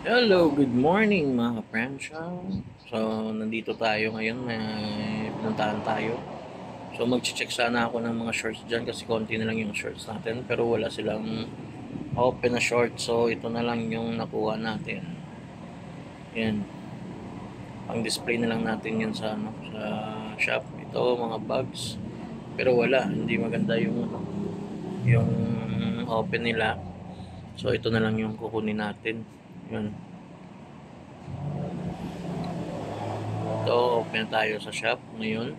Hello, good morning mga kapransya. So, nandito tayo ngayon, may pinuntahan tayo. So, mag-check sana ako ng mga shorts dyan kasi konti na lang yung shorts natin. Pero wala silang open na shorts. So, ito na lang yung nakuha natin. Yan. Pang display na lang natin yan sa, sa shop. Ito, mga bags. Pero wala, hindi maganda yung open nila. So, ito na lang yung kukunin natin. Yun. Ito, open tayo sa shop ngayon.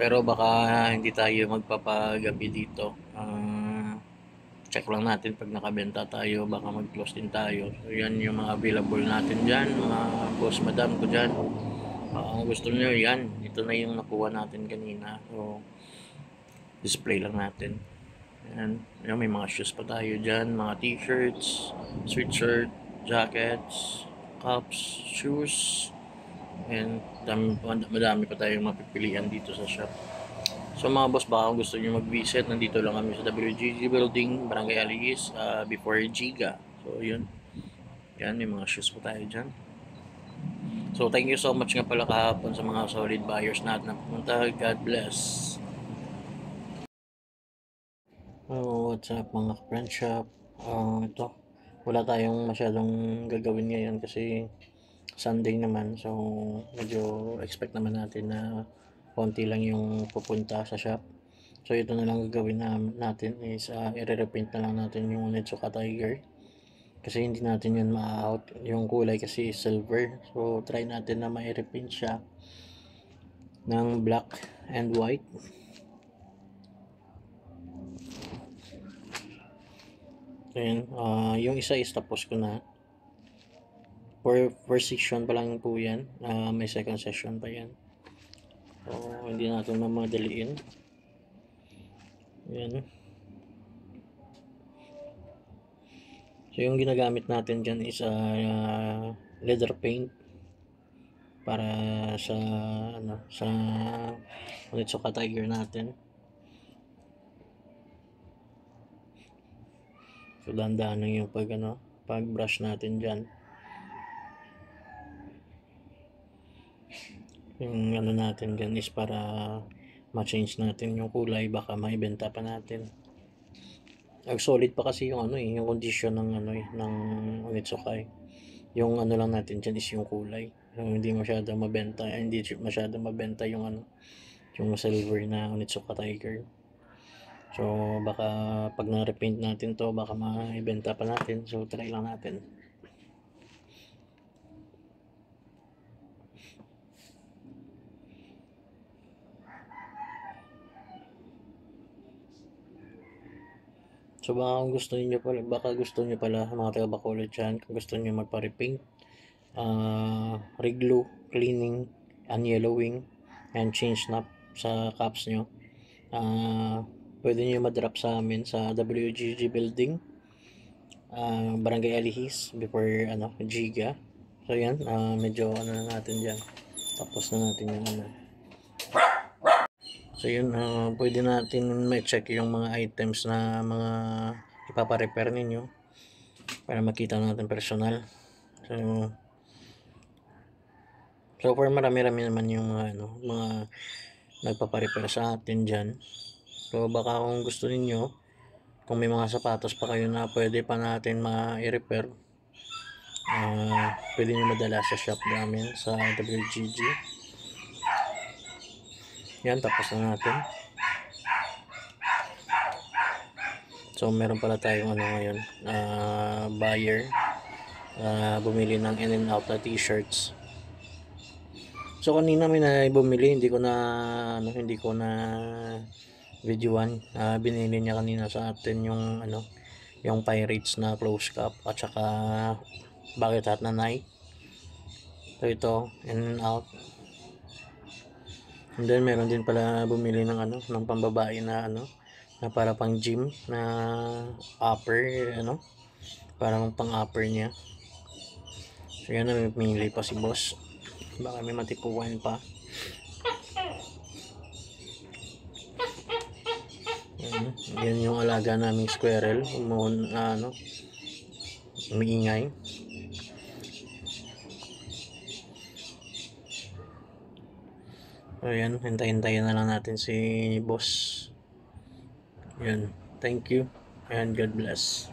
Pero baka hindi tayo magpapagabi dito. Check lang natin pag nakabenta tayo, baka mag-close din tayo. So yan yung mga available natin dyan, mga boss madam ko dyan. Kung gusto nyo yan, ito na yung nakuha natin kanina. So display lang natin. Yan, may mga shoes pa tayo dyan, mga t-shirts, sweatshirt, jackets, cups, shoes. And madami pa tayong mapipilian dito sa shop. So mga boss, baka kung gusto nyo mag-visit, nandito lang kami sa WGG Building, Barangay Aligis, before Giga. So yun, yan, may mga shoes po tayo dyan. So thank you so much nga pala kahapon sa mga solid buyers natin na pumunta. God bless. Oh, what's up mga friend shop? Ito, wala tayong masyadong gagawin ngayon kasi Sunday naman. So medyo expect naman natin na konti lang yung pupunta sa shop. So ito na lang gagawin natin is i-repaint na lang natin yung Onitsuka Tiger. Kasi hindi natin yun ma-out. Yung kulay kasi is silver. So try natin na ma-repaint siya ng black and white. So yun, yung isa is tapos ko na. First section pa lang po yan. May second session pa yan. So hindi natin mamadaliin. Yan. So yung ginagamit natin dyan is leather paint para sa Onitsuka Tiger natin. So dahan-dahan lang yung pag brush natin dyan. Yung natin dyan is para ma-change natin yung kulay, baka maibenta pa natin. Solid pa kasi yung yung condition ng Onitsuka. Yung lang natin dyan is yung kulay. So, hindi masyado mabenta, yung silver na Onitsuka Tiger. So baka pag na-repaint natin to, baka maibenta pa natin. So try lang natin. So baka gusto niyo pala mga taga Bacolod dyan, kung gusto niyo magpa-repaint, reglue, cleaning, unyellowing, and change snap sa caps nyo, pwede niyo ma-drop sa amin sa WGG Building, Barangay Alihis, before Giga. So yan, medyo na natin dyan. Tapos na natin yung So yun, pwede natin ma-check yung mga items na mga ipapa-repair ninyo para makita natin personal. So far marami-rami naman yung mga nagpapa-repair sa atin dyan. So baka kung gusto ninyo, kung may mga sapatos pa kayo na pwede pa natin ma-repair, pwede nyo madala sa shop namin sa WGG. Yan, tapos na natin. So meron pala tayong ngayon, buyer, bumili ng in and out na t-shirts. So kanina may bumili, hindi ko na videoan. Binili niya kanina sa atin yung Pirates na close cup at saka bucket hat na Nike. So ito, in and out. And then meron din pala bumili ng ng pambabae na na para pang gym na upper, parang pang upper niya. So yan, may pumili pa si boss, baka may matipuan pa. Yan yung alaga naming squirrel. Umiingay. Ayan, hintayin na lang natin si boss. Yan, thank you and God bless.